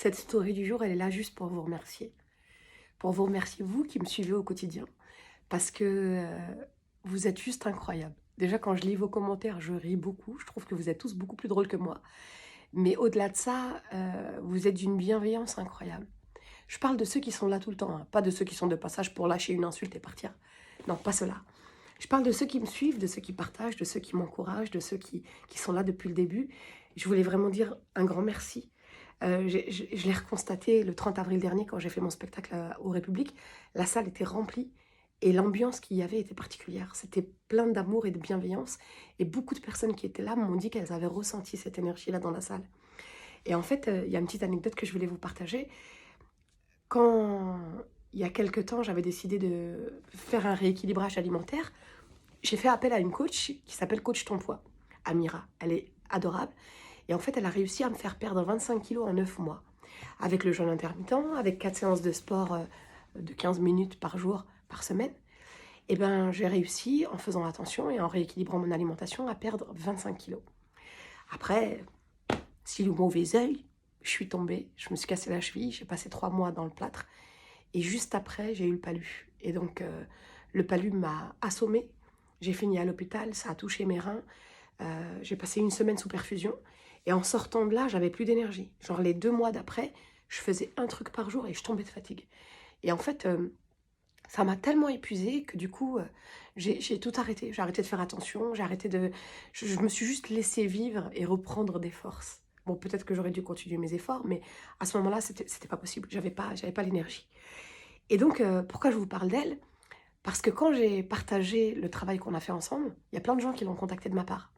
Cette story du jour, elle est là juste pour vous remercier. Pour vous remercier, vous qui me suivez au quotidien. Parce que vous êtes juste incroyables. Déjà, quand je lis vos commentaires, je ris beaucoup. Je trouve que vous êtes tous beaucoup plus drôles que moi. Mais au-delà de ça, vous êtes d'une bienveillance incroyable. Je parle de ceux qui sont là tout le temps, hein, pas de ceux qui sont de passage pour lâcher une insulte et partir. Non, pas ceux-là. Je parle de ceux qui me suivent, de ceux qui partagent, de ceux qui m'encouragent, de ceux qui sont là depuis le début. Je voulais vraiment dire un grand merci. Je l'ai reconstaté le 30 avril dernier quand j'ai fait mon spectacle au République. La salle était remplie et l'ambiance qu'il y avait était particulière. C'était plein d'amour et de bienveillance. Et beaucoup de personnes qui étaient là m'ont dit qu'elles avaient ressenti cette énergie-là dans la salle. Et en fait, il y a une petite anecdote que je voulais vous partager. Quand, il y a quelque temps, j'avais décidé de faire un rééquilibrage alimentaire, j'ai fait appel à une coach qui s'appelle Coach Ton Poids, Amira. Elle est adorable. Et en fait, elle a réussi à me faire perdre 25 kilos en 9 mois. Avec le jeûne intermittent, avec 4 séances de sport de 15 minutes par jour, par semaine. Et ben, j'ai réussi, en faisant attention et en rééquilibrant mon alimentation, à perdre 25 kilos. Après, si le mauvais œil, je suis tombée, je me suis cassé la cheville, j'ai passé 3 mois dans le plâtre. Et juste après, j'ai eu le palu. Et donc, le palu m'a assommée. J'ai fini à l'hôpital, ça a touché mes reins. J'ai passé une semaine sous perfusion. Et en sortant de là, j'avais plus d'énergie. Genre les 2 mois d'après, je faisais un truc par jour et je tombais de fatigue. Et en fait, ça m'a tellement épuisée que du coup, j'ai tout arrêté. J'ai arrêté de faire attention, j'ai arrêté de... Je me suis juste laissée vivre et reprendre des forces. Bon, peut-être que j'aurais dû continuer mes efforts, mais à ce moment-là, c'était pas possible. J'avais pas l'énergie. Et donc, pourquoi je vous parle d'elle? Parce que quand j'ai partagé le travail qu'on a fait ensemble, il y a plein de gens qui l'ont contactée de ma part.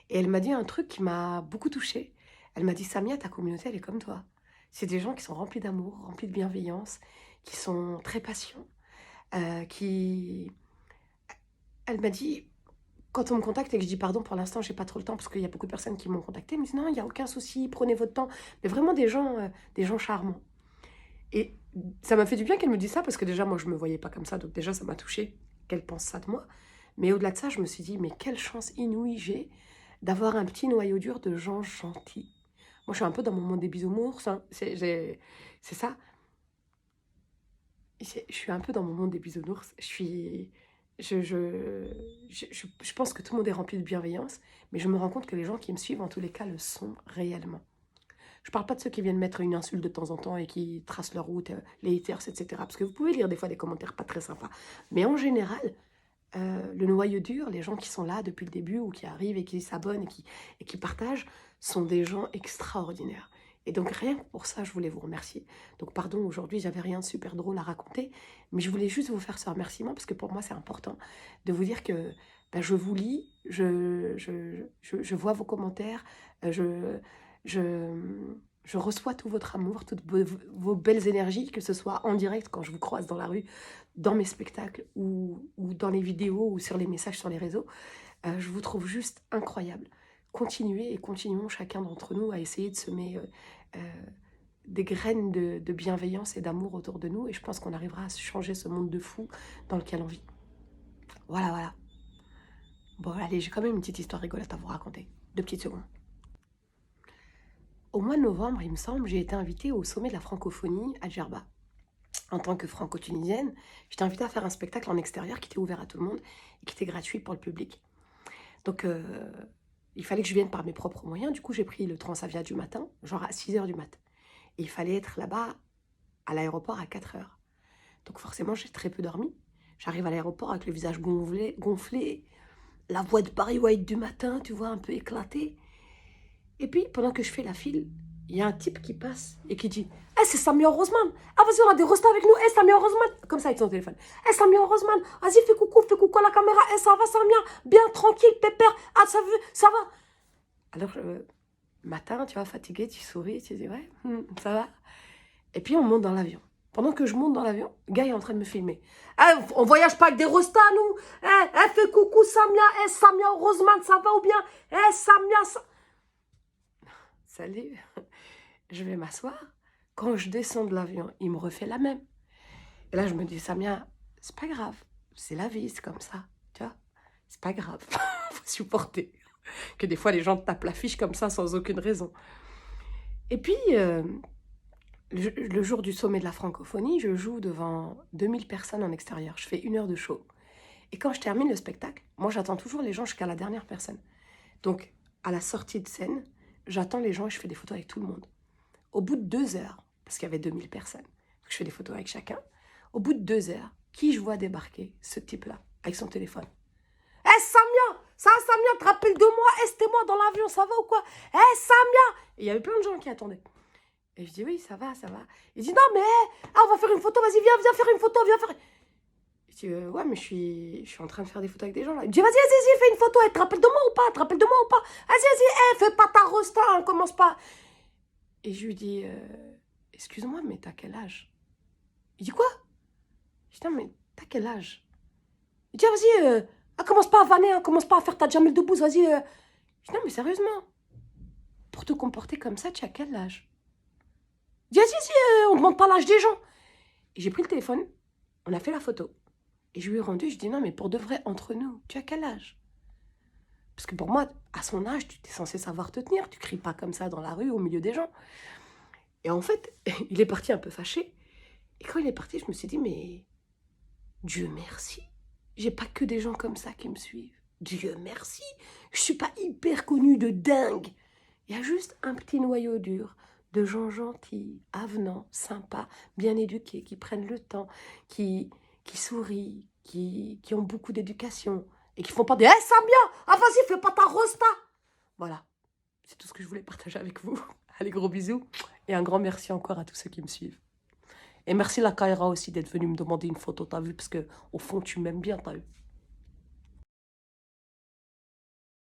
Et elle m'a dit un truc qui m'a beaucoup touchée. Elle m'a dit, Samia, ta communauté, elle est comme toi. C'est des gens qui sont remplis d'amour, remplis de bienveillance, qui sont très patients, qui... Elle m'a dit, quand on me contacte et que je dis pardon, pour l'instant, j'ai pas trop le temps parce qu'il y a beaucoup de personnes qui m'ont contacté, elle me dit non, il n'y a aucun souci, prenez votre temps. Mais vraiment des gens charmants. Et ça m'a fait du bien qu'elle me dise ça parce que déjà, moi, je me voyais pas comme ça. Donc déjà, ça m'a touchée qu'elle pense ça de moi. Mais au-delà de ça, je me suis dit, mais quelle chance inouïe j'ai d'avoir un petit noyau dur de gens gentils. Moi, je suis un peu dans mon monde des bisounours. Hein. C'est ça. Je suis un peu dans mon monde des bisounours. Je pense que tout le monde est rempli de bienveillance, mais je me rends compte que les gens qui me suivent, en tous les cas, le sont réellement. Je parle pas de ceux qui viennent mettre une insulte de temps en temps et qui tracent leur route, les haters, etc. Parce que vous pouvez lire des fois des commentaires pas très sympas. Mais en général, le noyau dur, les gens qui sont là depuis le début ou qui arrivent et qui s'abonnent et qui partagent, sont des gens extraordinaires. Et donc rien que pour ça, je voulais vous remercier. Donc pardon, aujourd'hui, j'avais rien de super drôle à raconter, mais je voulais juste vous faire ce remerciement parce que pour moi, c'est important de vous dire que ben, je vous lis, je vois vos commentaires, je, je reçois tout votre amour, toutes vos belles énergies, que ce soit en direct quand je vous croise dans la rue, dans mes spectacles ou dans les vidéos ou sur les messages sur les réseaux. Je vous trouve juste incroyable. Continuez et continuons chacun d'entre nous à essayer de semer des graines de bienveillance et d'amour autour de nous et je pense qu'on arrivera à changer ce monde de fous dans lequel on vit. Voilà, voilà. Bon, allez, j'ai quand même une petite histoire rigolote à vous raconter. 2 petites secondes. Au mois de novembre, il me semble, j'ai été invitée au sommet de la francophonie à Djerba. En tant que franco-tunisienne, j'étais invitée à faire un spectacle en extérieur qui était ouvert à tout le monde et qui était gratuit pour le public. Donc, il fallait que je vienne par mes propres moyens. Du coup, j'ai pris le Transavia du matin, genre à 6 h du mat. Et il fallait être là-bas, à l'aéroport, à 4 h. Donc forcément, j'ai très peu dormi. J'arrive à l'aéroport avec le visage gonflé, la voix de Barry White du matin, tu vois, un peu éclatée. Et puis, pendant que je fais la file, il y a un type qui passe et qui dit « Eh, c'est Samia Rosman. Ah, vas-y, on a des restos avec nous. Eh, Samia Rosman. » Comme ça, avec son téléphone. « Eh, Samia Rosman. Vas-y, fais coucou à la caméra. Eh, ça va, Samia. Bien, tranquille, pépère. Ah, ça va. » Alors, matin, tu vois, fatigué, tu souris, tu dis « Ouais, ça va. » Et puis, on monte dans l'avion. Pendant que je monte dans l'avion, le gars est en train de me filmer. « Eh, on voyage pas avec des restos, nous. Eh, fais coucou, Samia. Eh, Samia Rosman, ça va ou bien? Eh, Samia, ça... » Salut, je vais m'asseoir. Quand je descends de l'avion, il me refait la même. Et là, je me dis, Samia, c'est pas grave. C'est la vie, c'est comme ça. Tu vois, c'est pas grave. Faut supporter. Que des fois, les gens te tapent la fiche comme ça, sans aucune raison. Et puis, Le jour du sommet de la francophonie, je joue devant 2000 personnes en extérieur. Je fais 1 heure de show. Et quand je termine le spectacle, moi j'attends toujours les gens jusqu'à la dernière personne. Donc, à la sortie de scène, j'attends les gens et je fais des photos avec tout le monde. Au bout de 2 heures, parce qu'il y avait 2000 personnes, je fais des photos avec chacun. Au bout de 2 heures, qui je vois débarquer? Ce type-là, avec son téléphone. Hé Samia, Samia, te rappelles de moi? C'était moi dans l'avion, ça va ou quoi? Hé Samia! Et il y avait plein de gens qui attendaient. Et je dis oui, ça va, ça va. Il dit non, mais on va faire une photo, vas-y, viens faire une photo, viens faire. Je dis ouais, mais je suis en train de faire des photos avec des gens là. Il me dit vas-y, fais une photo, te rappelles de moi ou pas? Te rappelles de moi ou pas? Vas-y, fais pas ta rosta, hein, commence pas. Et je lui dis excuse-moi, mais t'as quel âge? Il dit quoi? Je dis non, mais t'as quel âge? Il dit vas-y, commence pas à vanner, hein, commence pas à faire ta Jamel Debbouze, vas-y. Je dis non, mais sérieusement, pour te comporter comme ça, tu as quel âge? Il dit vas-y, on demande pas l'âge des gens. Et j'ai pris le téléphone, on a fait la photo. Et je lui ai rendu, je dis non, mais pour de vrai, entre nous, tu as quel âge? Parce que pour moi, à son âge, tu es censé savoir te tenir. Tu cries pas comme ça dans la rue, au milieu des gens. Et en fait, il est parti un peu fâché. Et quand il est parti, je me suis dit, mais Dieu merci. J'ai pas que des gens comme ça qui me suivent. Dieu merci. Je suis pas hyper connue de dingue. Il y a juste un petit noyau dur de gens gentils, avenants, sympas, bien éduqués, qui prennent le temps, qui sourient, qui ont beaucoup d'éducation et qui font pas des « Hé, Samia, ah vas-y, fais pas ta rosta !» Voilà, c'est tout ce que je voulais partager avec vous. Allez, gros bisous et un grand merci encore à tous ceux qui me suivent. Et merci la Kaira aussi d'être venue me demander une photo, t'as vu, parce que au fond, tu m'aimes bien, t'as vu.